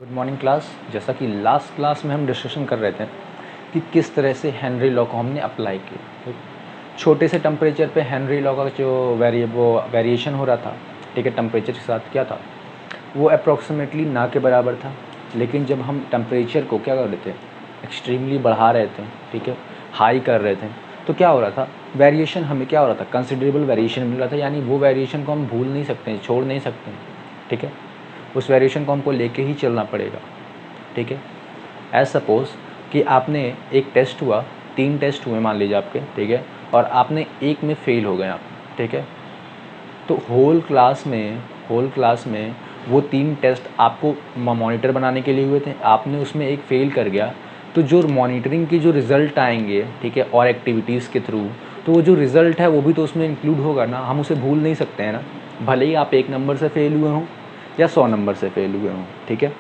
Good morning class. जैसा कि last class में हम डिस्कशन कर रहे थे कि किस तरह से हेनरी लॉ को हमने अप्लाई किया। ठीक, छोटे से टेम्परेचर पे हेनरी लॉ का जो वेरिएशन हो रहा था, ठीक है, टेम्परेचर के साथ क्या था, वो अप्रॉक्सीमेटली ना के बराबर था। लेकिन जब हम टेम्परेचर को क्या कर रहे थे, एक्सट्रीमली बढ़ा रहे थे, ठीक है, हाई कर रहे थे, तो क्या हो रहा था, वेरिएशन हमें क्या हो रहा था, कंसिडरेबल वेरिएशन मिल रहा था। यानी वो वेरिएशन को हम भूल नहीं सकते, छोड़ नहीं सकते, ठीक है, उस वेरिएशन को हमको लेके ही चलना पड़ेगा। ठीक है, एज सपोज़ कि आपने एक टेस्ट हुआ, 3 टेस्ट हुए मान लीजिए आपके, ठीक है, और आपने एक में फ़ेल हो गए आप, ठीक है, तो होल क्लास में वो 3 टेस्ट आपको मॉनिटर बनाने के लिए हुए थे, आपने उसमें एक फ़ेल कर गया, तो जो मॉनिटरिंग की जो रिज़ल्ट आएंगे, ठीक है, और एक्टिविटीज़ के थ्रू, तो वो जो रिज़ल्ट है वो भी तो उसमें इंक्लूड होगा ना, हम उसे भूल नहीं सकते हैं ना, भले ही आप 1 नंबर से फ़ेल हुए हों या 100 नंबर से फ़ेल हुए हों। ठीक है,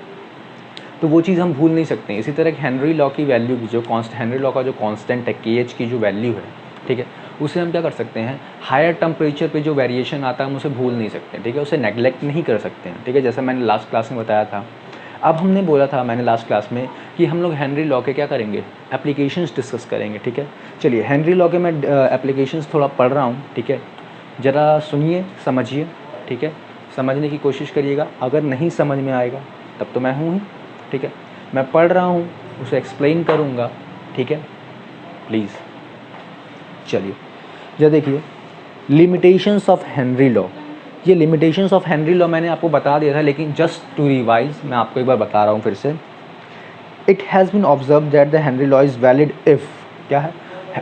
तो वो चीज़ हम भूल नहीं सकते हैं। इसी तरह हेनरी लॉ की वैल्यू की जो हेनरी लॉ का जो कांस्टेंट है, KH की जो वैल्यू है, ठीक है, उसे हम क्या कर सकते हैं, हायर टेम्परेचर पे जो वेरिएशन आता है हम उसे भूल नहीं सकते, ठीक है, उसे नेगलेक्ट नहीं कर सकते हैं। ठीक है, जैसा मैंने लास्ट क्लास में बताया था। अब हमने बोला था मैंने लास्ट क्लास में कि हम लोग हेनरी लॉ के क्या करेंगे, एप्लीकेशंस डिस्कस करेंगे। ठीक है, चलिए हेनरी लॉ के मैं एप्लीकेशंस थोड़ा पढ़ रहा हूँ, ठीक है, ज़रा सुनिए, समझिए, ठीक है, समझने की कोशिश करिएगा। अगर नहीं समझ में आएगा तब तो मैं हूँ ही, ठीक है, मैं पढ़ रहा हूँ, उसे एक्सप्लेन करूँगा, ठीक है, प्लीज़। चलिए जरा देखिए, लिमिटेशंस ऑफ हेनरी लॉ। ये लिमिटेशंस ऑफ हेनरी लॉ मैंने आपको बता दिया था, लेकिन जस्ट टू रिवाइज मैं आपको एक बार बता रहा हूँ फिर से। It has been observe that the Henry law is valid if, क्या है,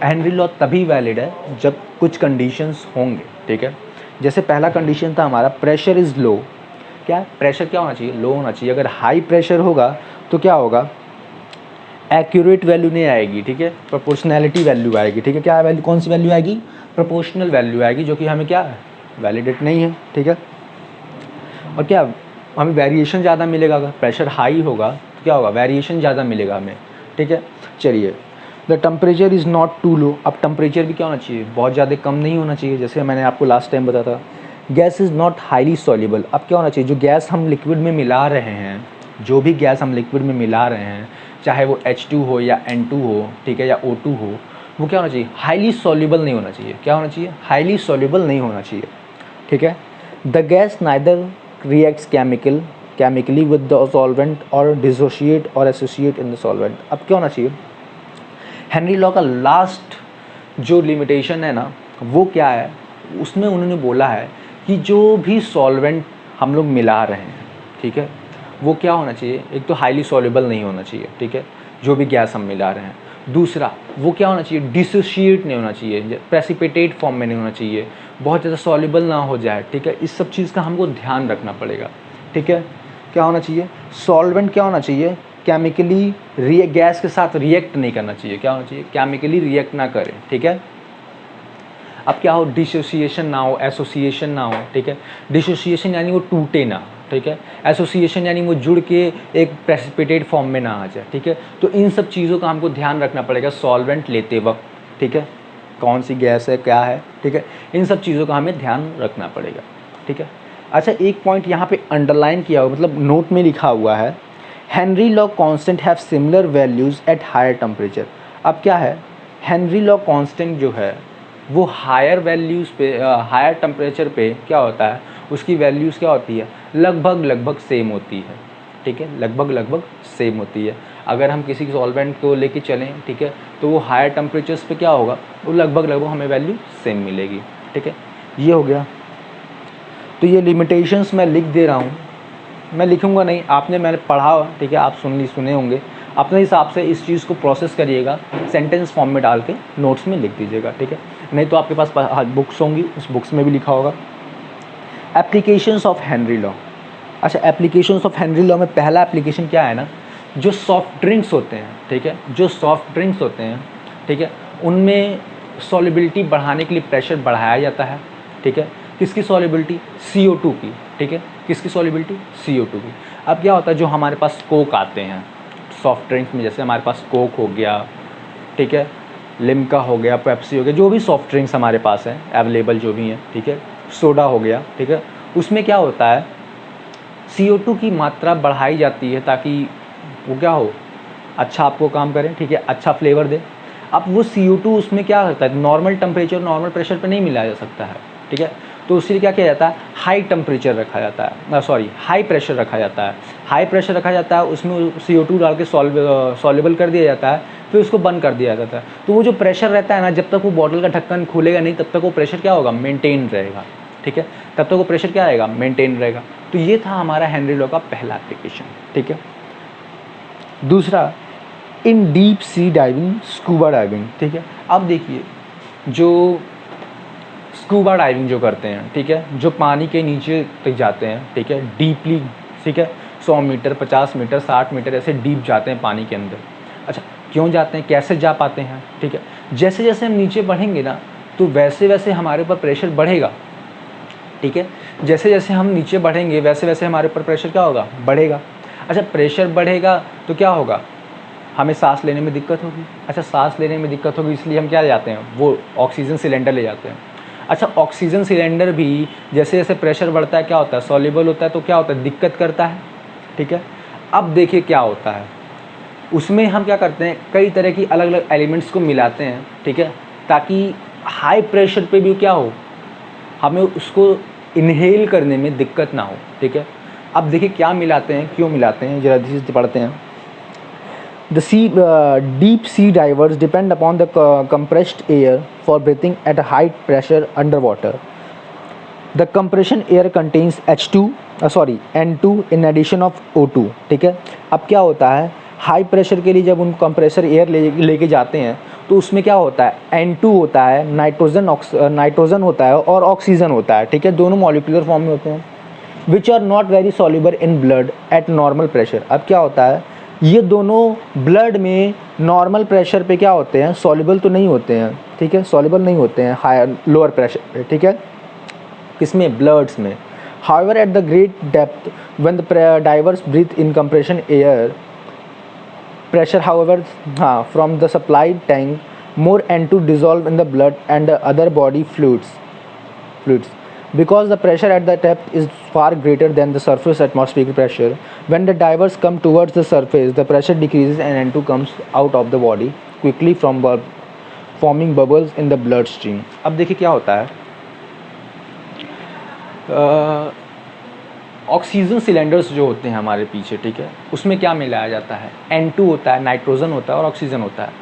हेनरी लॉ तभी वैलिड है जब कुछ कंडीशंस होंगे। ठीक है, जैसे पहला कंडीशन था हमारा, प्रेशर इज़ लो। क्या है, प्रेशर क्या होना चाहिए, लो होना चाहिए। अगर हाई प्रेशर होगा तो क्या होगा, एक्यूरेट वैल्यू नहीं आएगी, ठीक है, प्रोपोर्शनैलिटी वैल्यू आएगी। ठीक है, क्या वैल्यू, कौन सी वैल्यू आएगी, प्रोपोर्शनल वैल्यू आएगी, जो कि हमें क्या है, वैलिडेट नहीं है। ठीक है, और क्या, हमें वेरिएशन ज़्यादा मिलेगा। अगर प्रेशर हाई होगा तो क्या होगा, वेरिएशन ज़्यादा मिलेगा हमें। ठीक है, चलिए, the temperature is not too low. अब टेम्परेचर भी क्या होना चाहिए, बहुत ज़्यादा कम नहीं होना चाहिए, जैसे मैंने आपको लास्ट टाइम बताया था। Gas is not highly soluble. अब क्या होना चाहिए, जो गैस हम लिक्विड में मिला रहे हैं, जो भी गैस हम लिक्विड में मिला रहे हैं, चाहे वो H2 हो या N2 हो, ठीक है, या O2 हो, वो क्या होना चाहिए, हाईली सॉल्युबल नहीं होना चाहिए। क्या होना चाहिए, हाईली सॉल्युबल नहीं होना चाहिए। ठीक है, the gas neither reacts chemically with the solvent or dissociate or associate in the solvent। अब क्या होना चाहिए, हेनरी लॉ का लास्ट जो लिमिटेशन है ना, वो क्या है, उसमें उन्होंने बोला है कि जो भी सॉल्वेंट हम लोग मिला रहे हैं, ठीक है, वो क्या होना चाहिए, एक तो हाईली सॉल्युबल नहीं होना चाहिए, ठीक है, जो भी गैस हम मिला रहे हैं। दूसरा, वो क्या होना चाहिए, डिसोशिएट नहीं होना चाहिए, प्रेसिपिटेट फॉर्म में नहीं होना चाहिए, बहुत ज़्यादा सॉल्युबल ना हो जाए। ठीक है, इस सब चीज़ का हमको ध्यान रखना पड़ेगा। ठीक है, क्या होना चाहिए, सॉल्वेंट क्या होना चाहिए, केमिकली गैस के साथ रिएक्ट नहीं करना चाहिए। क्या होना चाहिए, केमिकली रिएक्ट ना करें। ठीक है, अब क्या हो, डिसोसिएशन ना हो, एसोसिएशन ना हो। ठीक है, डिसोसिएशन यानी वो टूटे ना, ठीक है, एसोसिएशन यानी वो जुड़ के एक प्रेसिपिटेट फॉर्म में ना आ जाए। ठीक है, तो इन सब चीज़ों का हमको ध्यान रखना पड़ेगा सॉल्वेंट लेते वक्त। ठीक है, कौन सी गैस है, क्या है, ठीक है, इन सब चीज़ों का हमें ध्यान रखना पड़ेगा। ठीक है, अच्छा, एक पॉइंट यहाँ पे अंडरलाइन किया हुआ, मतलब नोट में लिखा हुआ है, Henry law constant have similar values at higher temperature. अब क्या है, हेनरी लॉ कांस्टेंट जो है वो हायर वैल्यूज़ पे, हायर टेम्परेचर पे क्या होता है, उसकी वैल्यूज़ क्या होती है, लगभग सेम होती है। ठीक है, लगभग सेम होती है। अगर हम किसी सॉल्वेंट को लेके चलें, ठीक है, तो वो हायर टेम्परेचर्स पे क्या होगा, वो लगभग हमें वैल्यू सेम मिलेगी। ठीक है, ये हो गया। तो ये लिमिटेशंस मैं लिख दे रहा हूँ, मैं लिखूँगा नहीं, आपने, मैंने पढ़ा, ठीक है, आप सुने होंगे, अपने हिसाब से इस चीज़ को प्रोसेस करिएगा, सेंटेंस फॉर्म में डाल के नोट्स में लिख दीजिएगा। ठीक है, नहीं तो आपके पास बुक्स होंगी, उस बुक्स में भी लिखा होगा। Applications of Henry law. अच्छा, एप्लीकेशंस ऑफ हेनरी लॉ में पहला एप्लीकेशन क्या है ना, जो सॉफ्ट ड्रिंक्स होते हैं, ठीक है, जो सॉफ्ट ड्रिंक्स होते हैं, ठीक है, उनमें सॉल्युबिलिटी बढ़ाने के लिए प्रेशर बढ़ाया जाता है। ठीक है, किसकी सॉल्युबिलिटी, CO2 की। ठीक है, किसकी सॉल्युबिलिटी, CO2 की। अब क्या होता है, जो हमारे पास कोक आते हैं सॉफ्ट ड्रिंक्स में, जैसे हमारे पास कोक हो गया, ठीक है, लिम्का हो गया, पेप्सी हो गया, जो भी सॉफ्ट ड्रिंक्स हमारे पास हैं अवेलेबल जो भी हैं, ठीक है, सोडा हो गया, ठीक है, उसमें क्या होता है, CO2 की मात्रा बढ़ाई जाती है ताकि वो क्या हो, अच्छा आपको काम करे, ठीक है, अच्छा फ्लेवर दे। अब वो CO2 उसमें क्या होता है, नॉर्मल टेम्परेचर नॉर्मल प्रेशर पे नहीं मिलाया जा सकता है, ठीक है, तो उसके लिए क्या किया जाता है, हाई टेम्परेचर रखा जाता है, सॉरी हाई प्रेशर रखा जाता है। हाई प्रेशर रखा जाता है, उसमें CO2 डाल के सॉल्युबल कर दिया जाता है, फिर उसको बंद कर दिया जाता है। तो वो जो प्रेशर रहता है ना, जब तक वो बॉटल का ढक्कन खुलेगा नहीं तब तक वो प्रेशर क्या होगा, मेंटेन रहेगा, ठीक है, तब तक वो प्रेशर क्या रहेगा, मेंटेन रहेगा। तो ये था हमारा हेनरी लॉ का पहला एप्लीकेशन, ठीक है। दूसरा, इन deep sea diving, scuba diving, ठीक है। अब देखिए, जो स्कूबा डाइविंग जो करते हैं, ठीक है, जो पानी के नीचे तक जाते हैं, ठीक है, डीपली, ठीक है, 100 मीटर 50 मीटर 60 मीटर ऐसे डीप जाते हैं पानी के अंदर। अच्छा, क्यों जाते हैं, कैसे जा पाते हैं, ठीक है, जैसे जैसे हम नीचे बढ़ेंगे ना तो वैसे वैसे हमारे ऊपर प्रेशर बढ़ेगा, ठीक है, जैसे जैसे हम नीचे बढ़ेंगे वैसे वैसे हमारे ऊपर प्रेशर क्या होगा, बढ़ेगा। अच्छा, प्रेशर बढ़ेगा तो क्या होगा, हमें सांस लेने में दिक्कत होगी। अच्छा, सांस लेने में दिक्कत होगी इसलिए हम क्या ले जाते हैं, वो ऑक्सीजन सिलेंडर ले जाते हैं। अच्छा, ऑक्सीजन सिलेंडर भी जैसे जैसे प्रेशर बढ़ता है क्या होता है, सॉल्युबल होता है, तो क्या होता है, दिक्कत करता है, ठीक है। अब देखिए क्या होता है, उसमें हम क्या करते हैं, कई तरह की अलग अलग एलिमेंट्स को मिलाते हैं, ठीक है, ताकि हाई प्रेशर पे भी क्या हो, हमें उसको इनहेल करने में दिक्कत ना हो, ठीक है। अब देखिए क्या मिलाते हैं, क्यों मिलाते हैं, जरा चीज़ पढ़ते हैं। Deep sea divers depend upon the compressed air for breathing at a high pressure underwater. The compression air contains N2 in addition of O2, ठीक है। अब क्या होता है, हाई प्रेशर के लिए जब उन कंप्रेसर एयर लेके जाते हैं तो उसमें क्या होता है, N2 होता है, नाइट्रोजन होता है और ऑक्सीजन होता है, ठीक है, दोनों मॉलिक्यूलर फॉर्म में होते हैं, which are not very soluble in blood at normal pressure. अब क्या होता है, ये दोनों ब्लड में नॉर्मल प्रेशर पे क्या होते हैं, सॉल्युबल तो नहीं होते हैं, ठीक है, सॉल्युबल नहीं होते हैं हायर लोअर प्रेशर पे, ठीक है, किसमें, ब्लड्स में। However at the great depth when the divers breathe in compression air pressure, however, from the supplied tank, more N2 dissolve in the blood and other body fluids. Because the pressure at the depth is far greater than the surface atmospheric pressure, when the divers come towards the surface, the pressure decreases and N2 comes out of the body quickly from forming bubbles in the bloodstream. अब देखिए क्या होता है, oxygen cylinders जो होते हैं हमारे पीछे, ठीक है, उसमें क्या मिलाया जाता है, N2 होता है, नाइट्रोजन होता है और ऑक्सीजन होता है।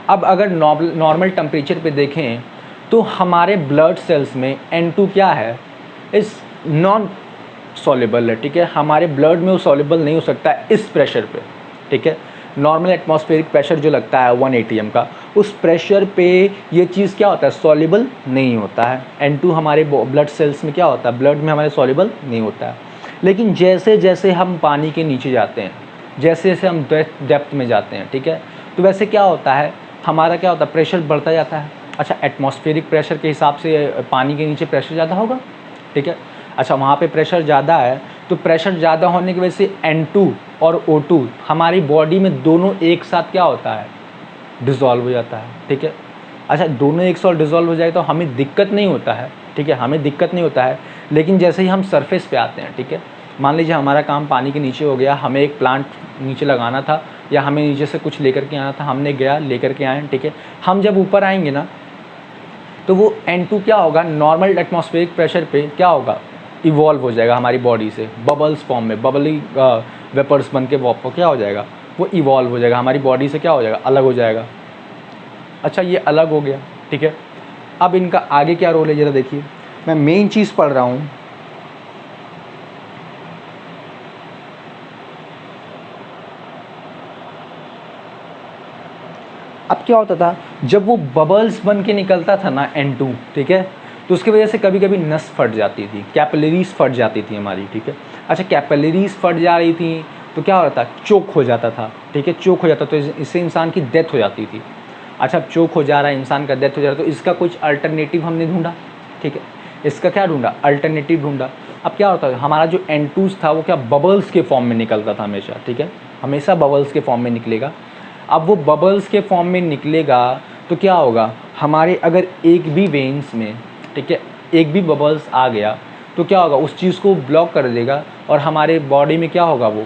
अब अगर नॉर्मल टेम्परेचर पे देखें तो हमारे ब्लड सेल्स में N2 क्या है, इस नॉन सॉल्युबल है, ठीक है, हमारे ब्लड में वो सॉल्युबल नहीं हो सकता है इस प्रेशर पे, ठीक है। नॉर्मल एटमॉस्फेरिक प्रेशर जो लगता है 1 atm का, उस प्रेशर पे ये चीज़ क्या होता है, सॉल्युबल नहीं होता है। N2 हमारे ब्लड सेल्स में क्या होता है, ब्लड में हमारे सॉल्युबल नहीं होता है। लेकिन जैसे जैसे हम पानी के नीचे जाते हैं, जैसे जैसे हम डेप्थ में जाते हैं, ठीक है, तो वैसे क्या होता है, हमारा क्या होता है, प्रेशर बढ़ता जाता है। अच्छा, एटमॉस्फेरिक प्रेशर के हिसाब से पानी के नीचे प्रेशर ज़्यादा होगा, ठीक है। अच्छा, वहाँ पे प्रेशर ज़्यादा है तो प्रेशर ज़्यादा होने की वजह से N2 और O2 हमारी बॉडी में दोनों एक साथ क्या होता है, डिज़ोल्व हो जाता है, ठीक है। अच्छा, दोनों एक साथ डिज़ोल्व हो जाए तो हमें दिक्कत नहीं होता है, ठीक है, हमें दिक्कत नहीं होता है। लेकिन जैसे ही हम सरफेस पे आते हैं, ठीक है, मान लीजिए हमारा काम पानी के नीचे हो गया, हमें एक प्लांट नीचे लगाना था या हमें नीचे से कुछ लेकर के आना था, हमने गया लेकर के आए, ठीक है, हम जब ऊपर आएंगे ना तो वो N2 क्या होगा, नॉर्मल एटमॉस्फेरिक प्रेशर पे क्या होगा, इवॉल्व हो जाएगा हमारी बॉडी से बबल्स फॉर्म में, बबली वेपर्स बन के वो क्या हो जाएगा, वो इवॉल्व हो जाएगा हमारी बॉडी से, क्या हो जाएगा, अलग हो जाएगा। अच्छा, ये अलग हो गया, ठीक है। अब इनका आगे क्या रोल है, ज़रा देखिए, मैं मेन चीज़ पढ़ रहा हूँ। अब क्या होता था, जब वो बबल्स बन के निकलता था ना N2, ठीक है, तो उसकी वजह से कभी कभी नस फट जाती थी, कैपिलरीज फट जाती थी हमारी, ठीक है। अच्छा, कैपिलरीज फट जा रही थी तो क्या हो रहा था, चोक हो जाता था, ठीक है, चोक हो जाता तो इससे इंसान की डेथ हो जाती थी। अच्छा, अब चोक हो जा रहा है, इंसान का डेथ हो जा रहा है, तो इसका कुछ अल्टरनेटिव हमने ढूंढा, ठीक है, इसका क्या ढूंढा, अल्टरनेटिव ढूंढा। अब क्या होता है, हमारा जो N2 था वो क्या बबल्स के फॉर्म में निकलता था हमेशा, ठीक है, हमेशा बबल्स के फॉर्म में निकलेगा। अब वो बबल्स के फॉर्म में निकलेगा तो क्या होगा, हमारे अगर एक भी वेन्स में, ठीक है, एक भी बबल्स आ गया तो क्या होगा, उस चीज़ को ब्लॉक कर देगा और हमारे बॉडी में क्या होगा, वो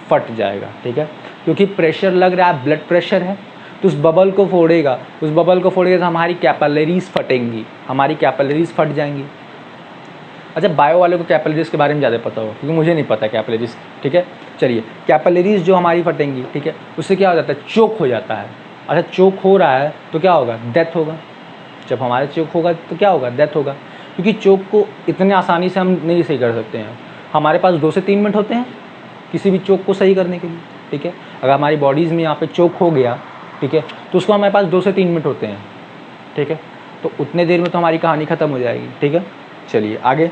फट जाएगा, ठीक है। क्योंकि प्रेशर लग रहा है, ब्लड प्रेशर है, तो उस बबल को फोड़ेगा, तो हमारी कैपिलरीज फटेंगी, हमारी कैपिलरीज फट जाएंगी। अच्छा, बायो वाले को कैपिलरीज के बारे में ज़्यादा पता होगा, क्योंकि मुझे नहीं पता कैपिलरीज, ठीक है। चलिए, कैपिलरीज जो हमारी फटेंगी, ठीक है, उससे क्या हो जाता है, चोक हो जाता है। अच्छा, चोक हो रहा है तो क्या होगा, डेथ होगा। जब हमारे चोक होगा तो क्या होगा, डेथ होगा। क्योंकि चोक को इतने आसानी से हम नहीं सही कर सकते हैं। हमारे पास 2 से 3 मिनट होते हैं किसी भी चोक को सही करने के लिए, ठीक है। अगर हमारी बॉडीज़ में यहाँ पे चोक हो गया, ठीक है, तो उसको हमारे पास 2 से 3 मिनट होते हैं, ठीक है। तो उतने देर में तो हमारी कहानी ख़त्म हो जाएगी, ठीक है। चलिए आगे।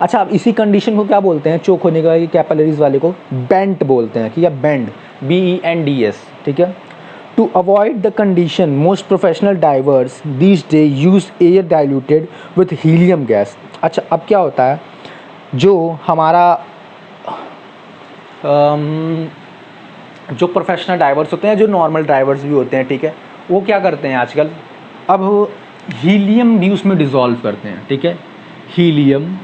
अच्छा, अब इसी कंडीशन को क्या बोलते हैं, चोक होने का, कैपिलरीज वाले को बेंट बोलते हैं, ठीक है, बेंड, BENDS, ठीक है। To avoid the condition most professional divers these days use air diluted with helium gas. अच्छा, अब क्या होता है, जो हमारा जो प्रोफेशनल डाइवर्स होते हैं, जो नॉर्मल ड्राइवर्स भी होते हैं, ठीक है, वो क्या करते हैं आजकल, अब हीलियम भी उसमें डिज़ोल्व करते हैं, ठीक है। Helium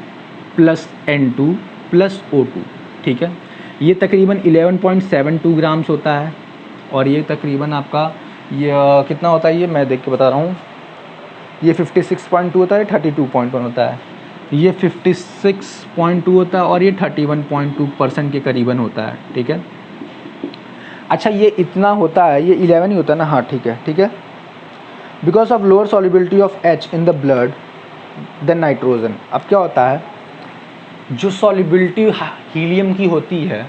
plus N2 plus O2, ठीक है। ये तकरीबन 11.72 ग्राम्स होता है, और ये तकरीबन आपका ये कितना होता है, ये मैं देख के बता रहा हूँ, ये 56.2 होता है, 32.1 होता है, ये 56.2 होता है, और ये 31.2% के करीबन होता है, ठीक है। अच्छा, ये इतना होता है, ये 11 ही होता है ना, हाँ ठीक है, ठीक है। Because of lower solubility of H in the blood than nitrogen. अब क्या होता है, जो सॉल्युबिलिटी हीलियम की होती है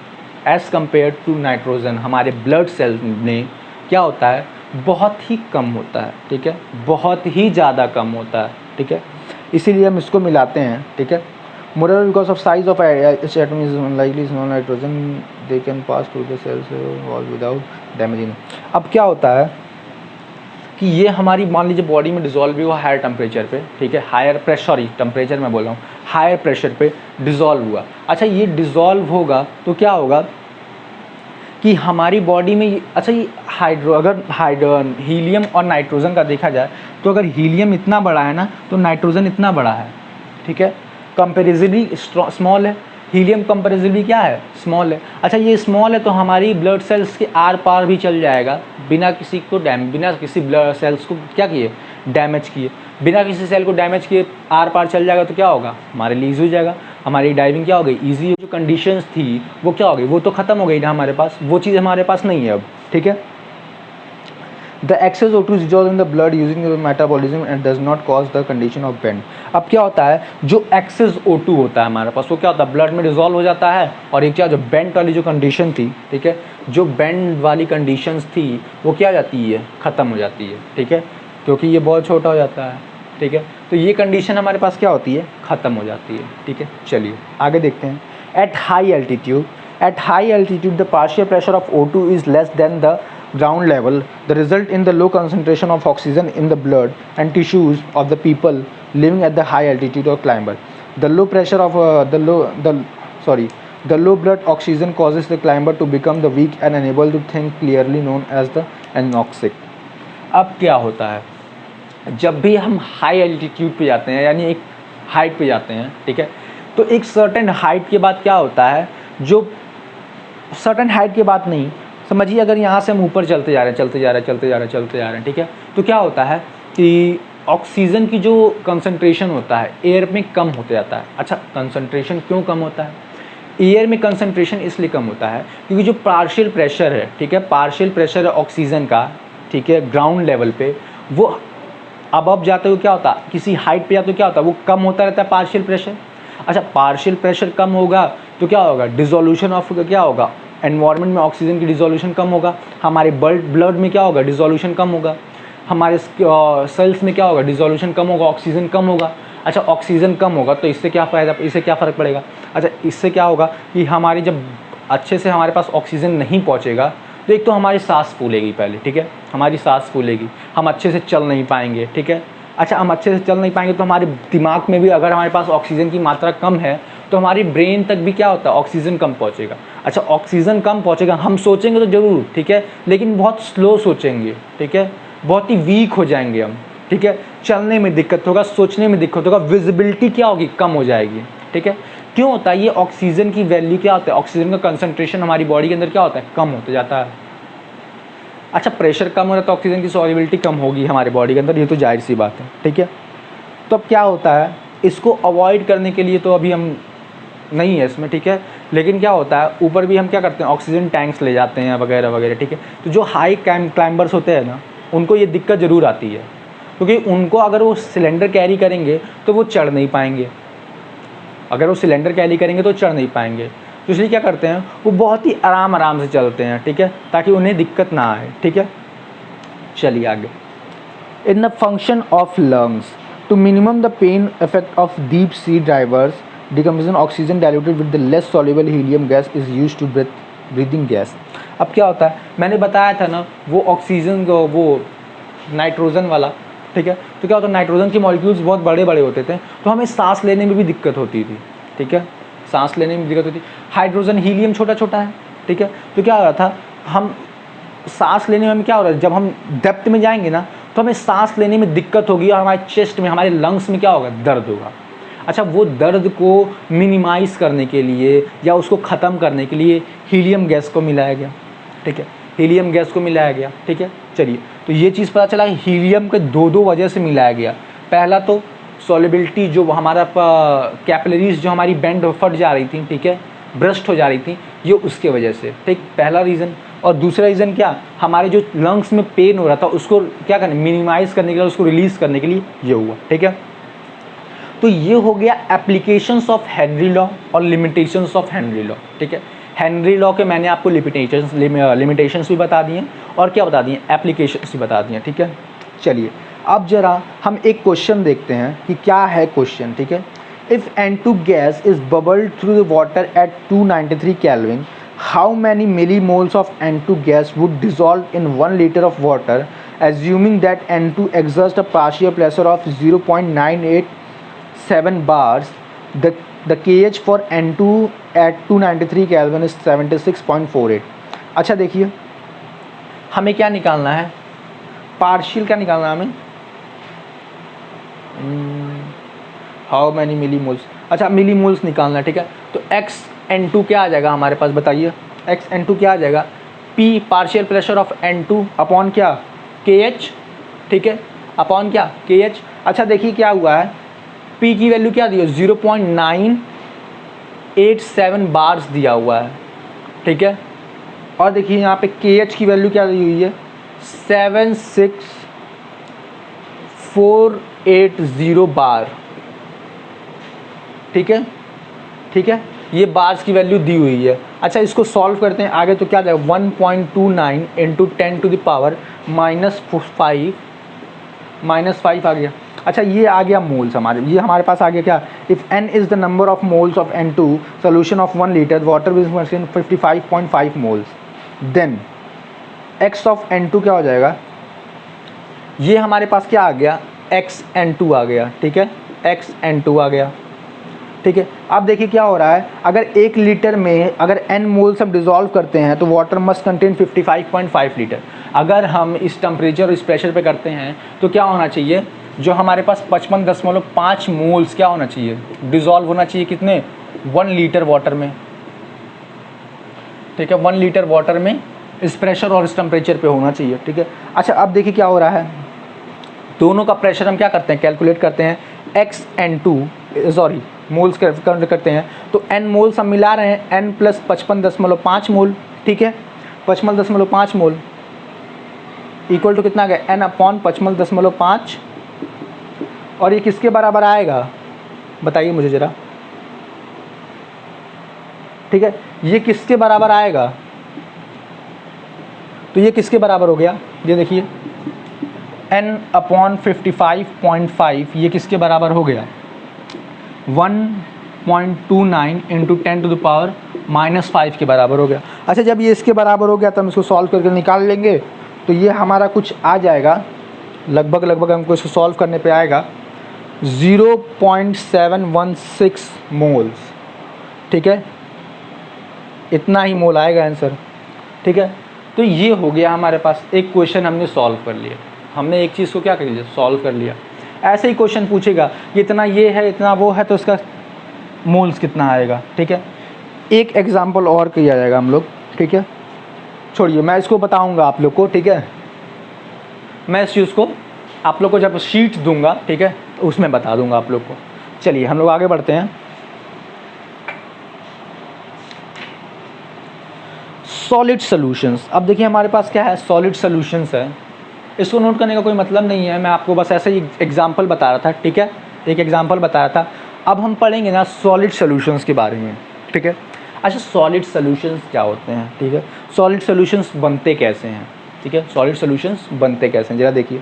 एज़ कम्पेयर टू नाइट्रोजन, हमारे ब्लड सेल में क्या होता है, बहुत ही कम होता है, ठीक है, बहुत ही ज़्यादा कम होता है, ठीक है। इसीलिए हम इसको मिलाते हैं, ठीक है। Moreover because of size of atom is unlikely small nitrogen they can pass through the cells wall without damaging. अब क्या होता है कि ये हमारी, मान लीजिए बॉडी में डिज़ोल्व भी हुआ हायर टेम्परेचर पे, ठीक है, हायर प्रेशर, सॉरी टेम्परेचर मैं बोल रहा हूँ, हायर प्रेशर पे डिज़ोल्व हुआ। अच्छा, ये डिज़ोल्व होगा तो क्या होगा कि हमारी बॉडी में, अच्छा ये अगर हीलियम और नाइट्रोजन का देखा जाए, तो अगर हीलियम इतना बड़ा है ना, तो नाइट्रोजन इतना बड़ा है, ठीक है, कंपेरेटिवली स्मॉल है। हीलियम कंपेरेटिवली क्या है, स्मॉल है। अच्छा, ये स्मॉल है तो हमारी ब्लड सेल्स के आर पार भी चल जाएगा, बिना किसी ब्लड सेल्स को क्या किए, डैमेज किए, बिना किसी सेल को डैमेज किए आर पार चल जाएगा, तो क्या होगा, हमारे लिए ईजी हो जाएगा, हमारी डाइविंग क्या हो गई, ईजी। जो कंडीशंस थी वो क्या हो गई, वो तो ख़त्म हो गई ना हमारे पास, वो चीज़ हमारे पास नहीं है अब, ठीक है। The excess O2 is dissolved in the blood using the metabolism and does not cause the condition of bend। अब क्या होता है, जो excess O2 होता है हमारे पास, वो क्या होता है, ब्लड में डिजोल्व हो जाता है, और एक क्या, जो बेंड वाली जो कंडीशन थी, ठीक है, जो बेंड वाली कंडीशंस थी वो क्या हो जाती है, ख़त्म हो जाती है, ठीक है, क्योंकि ये बहुत छोटा हो जाता है, ठीक है। तो ये कंडीशन हमारे पास क्या होती है, ख़त्म हो जाती है, ठीक है। चलिए आगे देखते हैं। At high altitude the partial pressure of O2 is less than the ground level, the result in the low concentration of oxygen in the blood and tissues of the people living at the high altitude or climber। The low pressure of the low blood oxygen causes the climber to become the weak and unable to think clearly, known as the anoxic। अब क्या होता है, जब भी हम high altitude पे जाते हैं, यानी एक हाइट पे जाते हैं, ठीक है, तो एक सर्टेन हाइट के बाद क्या होता है, जो सर्टेन हाइट के बाद नहीं, समझिए अगर यहाँ से हम ऊपर चलते जा रहे हैं, ठीक है, तो क्या होता है कि ऑक्सीजन की जो कंसंट्रेशन होता है एयर में कम होते जाता है। अच्छा, कंसंट्रेशन क्यों कम होता है, एयर में कंसंट्रेशन इसलिए कम होता है क्योंकि जो पार्शियल प्रेशर है, ठीक है, पार्शियल प्रेशर है ऑक्सीजन का, ठीक है, ग्राउंड लेवल पे, वो अब जाते हुए क्या होता है, किसी हाइट पे जाते हुए क्या होता है, वो कम होता रहता है पार्शियल प्रेशर। अच्छा, पार्शियल प्रेशर कम होगा तो क्या होगा, डिसोल्यूशन ऑफ क्या होगा, एनवायरनमेंट में ऑक्सीजन की डिसोल्यूशन कम होगा, हमारे ब्लड में क्या होगा, डिसोल्यूशन कम होगा, हमारे सेल्स में क्या होगा, डिसोल्यूशन कम होगा, ऑक्सीजन कम होगा। अच्छा, ऑक्सीजन कम होगा तो इससे क्या फ़ायदा, इससे क्या फ़र्क पड़ेगा। अच्छा, इससे क्या होगा कि हमारी जब अच्छे से हमारे पास ऑक्सीजन नहीं पहुंचेगा तो एक तो हमारी सांस फूलेगी पहले, ठीक है, हमारी सांस फूलेगी, हम अच्छे से चल नहीं पाएंगे, ठीक है। अच्छा, हम अच्छे से चल नहीं पाएंगे तो हमारे दिमाग में भी अगर हमारे पास ऑक्सीजन की मात्रा कम है तो हमारी ब्रेन तक भी क्या होता है, ऑक्सीजन कम पहुंचेगा। अच्छा, ऑक्सीजन कम पहुंचेगा, हम सोचेंगे तो ज़रूर, ठीक है, लेकिन बहुत स्लो सोचेंगे, ठीक है, बहुत ही वीक हो जाएंगे हम, ठीक है। चलने में दिक्कत होगा, सोचने में दिक्कत होगा, विजिबिलिटी क्या होगी, कम हो जाएगी। ठीक है, क्यों होता है ये? ऑक्सीजन की वैल्यू क्या होता है, ऑक्सीजन का कंसंट्रेशन हमारी बॉडी के अंदर क्या होता है, कम होता जाता है। अच्छा, प्रेशर कम हो रहा है तो ऑक्सीजन की सॉल्युबिलिटी कम होगी हमारे बॉडी के अंदर, ये तो जाहिर सी बात है। ठीक है, तो अब क्या होता है, इसको अवॉइड करने के लिए तो अभी हम नहीं है इसमें, ठीक है, लेकिन क्या होता है ऊपर भी हम क्या करते हैं, ऑक्सीजन टैंक्स ले जाते हैं वगैरह वगैरह। ठीक है, तो जो हाई क्लाइंबर्स होते हैं ना, उनको ये दिक्कत ज़रूर आती है, क्योंकि उनको अगर वो सिलेंडर कैरी करेंगे तो वो चढ़ नहीं पाएंगे, अगर वो सिलेंडर कैरी करेंगे तो चढ़ नहीं पाएंगे। तो इसलिए क्या करते हैं, वो बहुत ही आराम से चलते हैं। ठीक है, ताकि उन्हें दिक्कत ना आए। ठीक है, चलिए आगे। In the function of lungs to minimum the pain effect of deep sea drivers decomposition oxygen diluted with the less soluble helium gas is used to breathing gas. अब क्या होता है, मैंने बताया था ना, वो ऑक्सीजन वो नाइट्रोजन वाला। ठीक है, तो क्या होता है, नाइट्रोजन के मॉलिक्यूल्स बहुत बड़े बड़े होते थे, तो हमें सांस लेने में भी दिक्कत होती थी। ठीक है, सांस लेने में दिक्कत होती। हाइड्रोजन हीलियम छोटा छोटा है। ठीक है, तो क्या हो रहा था, हम सांस लेने में क्या हो रहा है, जब हम डेप्थ में जाएंगे ना तो हमें सांस लेने में दिक्कत होगी और हमारे चेस्ट में, हमारे लंग्स में क्या होगा, दर्द होगा। अच्छा, वो दर्द को मिनिमाइज़ करने के लिए या उसको ख़त्म करने के लिए हीलियम गैस को मिलाया गया। ठीक है, हीलियम गैस को मिलाया गया। ठीक है, चलिए, तो ये चीज़ पता चला हीलियम के दो वजह से मिलाया गया। पहला तो सॉल्युबिलिटी, जो हमारा कैपिलरीज जो हमारी बेंड फट जा रही थी, ठीक है, ब्रस्ट हो जा रही थी, ये उसके वजह से। ठीक, पहला रीज़न। और दूसरा रीज़न क्या, हमारे जो लंग्स में पेन हो रहा था उसको क्या करने, मिनिमाइज़ करने के लिए, उसको रिलीज़ करने के लिए ये हुआ। ठीक है, तो ये हो गया एप्लीकेशंस ऑफ हेनरी लॉ और लिमिटेशंस ऑफ हेनरी लॉ। ठीक है, हेनरी लॉ के मैंने आपको लिमिटेशंस भी बता दिए और क्या बता दिए, एप्लीकेशंस भी बता दिए। ठीक है, चलिए अब जरा हम एक क्वेश्चन देखते हैं कि क्या है क्वेश्चन। ठीक है, if N2 gas is bubbled through the water at 293 Kelvin, how many millimoles of N2 gas would dissolve in 1 liter of water, assuming that N2 exerts a partial pressure of 0.987 bars? The KH for N2 at 293 Kelvin is 76.48. अच्छा देखिए, हमें क्या निकालना है, partial क्या निकालना है हमें, हाउ मैनी मिलीमोल्स। अच्छा, मिलीमोल्स निकालना है। ठीक है, तो एक्स N2 क्या आ जाएगा हमारे पास, बताइए, एक्स N2 क्या आ जाएगा, P partial pressure of N2 upon क्या, KH। ठीक है, अपॉन क्या, KH। अच्छा देखिए क्या हुआ है, P की वैल्यू क्या दी है, 0.987 बार्स दिया हुआ है। ठीक है, और देखिए यहाँ पे KH की वैल्यू क्या दी हुई है, 76480 बार। ठीक है, ठीक है, ये बार्स की वैल्यू दी हुई है। अच्छा, इसको सॉल्व करते हैं आगे, तो क्या जाएगा, 1.29 इंटू 10 टू द पावर -5 आ गया। अच्छा, ये आ गया मोल्स हमारे, ये हमारे पास आ गया क्या, if n is the number of moles of N2 solution of 1 litre water with 55.5 moles, then x of N2 क्या हो जाएगा, ये हमारे पास क्या आ गया, x N2 आ गया। ठीक है, x N2 आ गया। ठीक है, अब देखिए क्या हो रहा है, अगर 1 लीटर में अगर n मोल्स हम डिज़ोल्व करते हैं तो वाटर मस्ट कंटेन 55.5 लीटर। अगर हम इस टेम्परेचर और इस प्रेशर पे करते हैं तो क्या होना चाहिए, जो हमारे पास 55.5 मोल्स क्या होना चाहिए, डिज़ोल्व होना चाहिए कितने, 1 लीटर वाटर में। ठीक है, 1 लीटर वाटर में इस प्रेशर और इस टेम्परेचर पे होना चाहिए। ठीक है, अच्छा अब देखिए क्या हो रहा है, दोनों का प्रेशर हम क्या करते हैं, कैलकुलेट करते हैं, x N2 sorry moles count करते हैं, तो n मोल्स हम मिला रहे हैं, n प्लस 55.5 मोल। ठीक है, 55.5 मोल इक्वल टू कितना आ गया, n अपॉन 55.5, और ये किसके बराबर आएगा, बताइए मुझे ज़रा। ठीक है, ये किसके बराबर आएगा, तो ये किसके बराबर हो गया, ये देखिए n अपॉन 55.5, ये किसके बराबर हो गया, 1.29 इंटू 10 टू द पावर -5 के बराबर हो गया। अच्छा, जब ये इसके बराबर हो गया तो हम इसको सॉल्व करके निकाल लेंगे, तो ये हमारा कुछ आ जाएगा, लगभग हमको इसको सॉल्व करने पे आएगा 0.716 मोल्स। ठीक है, इतना ही मोल आएगा आंसर। ठीक है, तो ये हो गया हमारे पास, एक क्वेश्चन हमने सॉल्व कर लिया, हमने एक चीज़ को क्या कर लिया, सॉल्व कर लिया। ऐसे ही क्वेश्चन पूछेगा कि इतना ये है इतना वो है तो उसका मोल्स कितना आएगा, ठीक है। एक एग्जाम्पल और किया जाएगा हम लोग, ठीक है, छोड़िए मैं इसको बताऊंगा आप लोग को, ठीक है, मैं इस चीज़ को आप लोग को जब शीट दूंगा, ठीक है, तो उसमें बता दूंगा आप लोग को। चलिए हम लोग आगे बढ़ते हैं। सॉलिड सॉल्यूशंस, अब देखिए हमारे पास क्या है, सॉलिड सॉल्यूशंस है। इसको नोट करने का कोई मतलब नहीं है, मैं आपको बस ऐसे ही एग्जांपल बता रहा था, ठीक है, एक एग्जांपल बता रहा था। अब हम पढ़ेंगे ना सॉलिड सॉल्यूशंस के बारे में, ठीक है। अच्छा सॉलिड सॉल्यूशंस क्या होते हैं, ठीक है, सॉलिड सॉल्यूशंस बनते कैसे हैं, ठीक है, सॉलिड सॉल्यूशंस बनते कैसे हैं, जरा देखिए।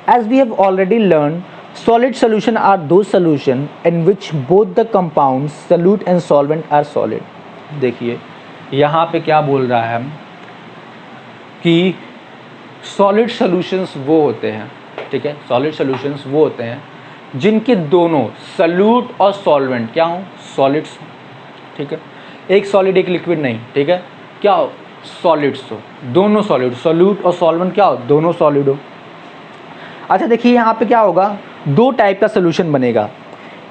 As we have already learn, solid solution are दो solution in which both the compounds solute and solvent are solid. देखिए यहाँ पे क्या बोल रहा है कि सॉलिड सॉल्यूशंस वो होते हैं, ठीक है, सॉलिड सॉल्यूशंस वो होते हैं जिनके दोनों सॉल्यूट और सॉल्वेंट क्या हो, सॉलिड्स, ठीक है, एक सॉलिड एक लिक्विड नहीं, ठीक है, क्या हो, सॉलिड्स हो, दोनों सॉलिड, सॉल्यूट और सॉल्वेंट क्या हो, दोनों सॉलिड हो। अच्छा देखिए यहाँ पे क्या होगा, दो टाइप का सॉल्यूशन बनेगा,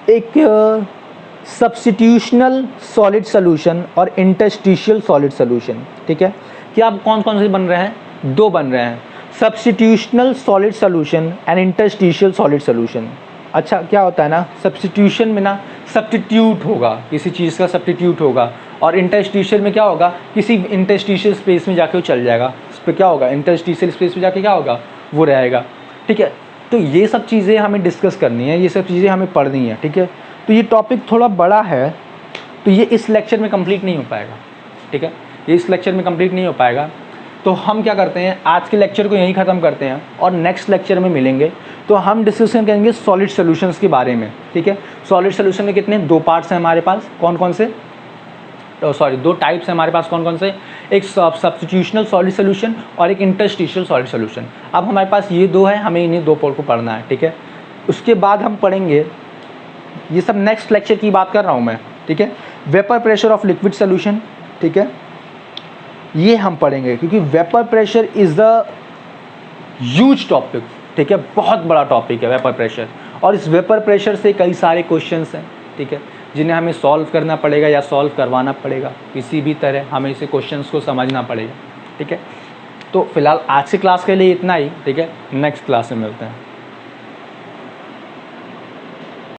एक सब्स्टिट्यूशनल सॉलिड सॉल्यूशन और इंटरस्टिशियल सॉलिड सॉल्यूशन, ठीक है। क्या अब कौन कौन से बन रहे हैं, दो बन रहे हैं, substitutional solid solution and interstitial solid solution. अच्छा क्या होता है ना, सब्स्टिट्यूशन में ना सब्स्टिट्यूट होगा, किसी चीज़ का सब्स्टिट्यूट होगा, और इंटरस्टिशियल में क्या होगा, किसी इंटरस्टिशियल स्पेस में जाके वो चल जाएगा, उस पर क्या होगा, इंटरस्टिशियल स्पेस में जाके क्या होगा, वो रहेगा, ठीक है। तो ये सब चीज़ें हमें डिस्कस करनी है, ये सब चीज़ें हमें पढ़नी है, ठीक है। तो ये टॉपिक थोड़ा बड़ा है, तो ये इस लेक्चर में कंप्लीट नहीं हो पाएगा, ठीक है, ये इस लेक्चर में कंप्लीट नहीं हो पाएगा। तो हम क्या करते हैं, आज के लेक्चर को यहीं ख़त्म करते हैं और नेक्स्ट लेक्चर में मिलेंगे तो हम डिस्कशन करेंगे सॉलिड सॉल्यूशंस के बारे में, ठीक है। सॉलिड सॉल्यूशन में कितने, दो पार्ट्स हैं हमारे पास, कौन कौन से, सॉरी दो टाइप्स हैं हमारे पास, कौन कौन से, एक सब्स्टिट्यूशनल सॉलिड सॉल्यूशन और एक इंटरस्टिशियल सॉलिड सॉल्यूशन। अब हमारे पास ये दो है, हमें इन्हीं दो पोल को पढ़ना है, ठीक है। उसके बाद हम पढ़ेंगे, ये सब नेक्स्ट लेक्चर की बात कर रहा हूँ मैं, ठीक है, vapour pressure of liquid solution, ठीक है, ये हम पढ़ेंगे क्योंकि vapour pressure is the huge topic, ठीक है, बहुत बड़ा टॉपिक है वेपर प्रेशर, और इस वेपर प्रेशर से कई सारे क्वेश्चंस हैं, ठीक है, जिन्हें हमें सॉल्व करना पड़ेगा या सॉल्व करवाना पड़ेगा, किसी भी तरह हमें इसे क्वेश्चंस को समझना पड़ेगा, ठीक है। तो फिलहाल आज की क्लास के लिए इतना ही, ठीक है, नेक्स्ट क्लास में मिलते हैं।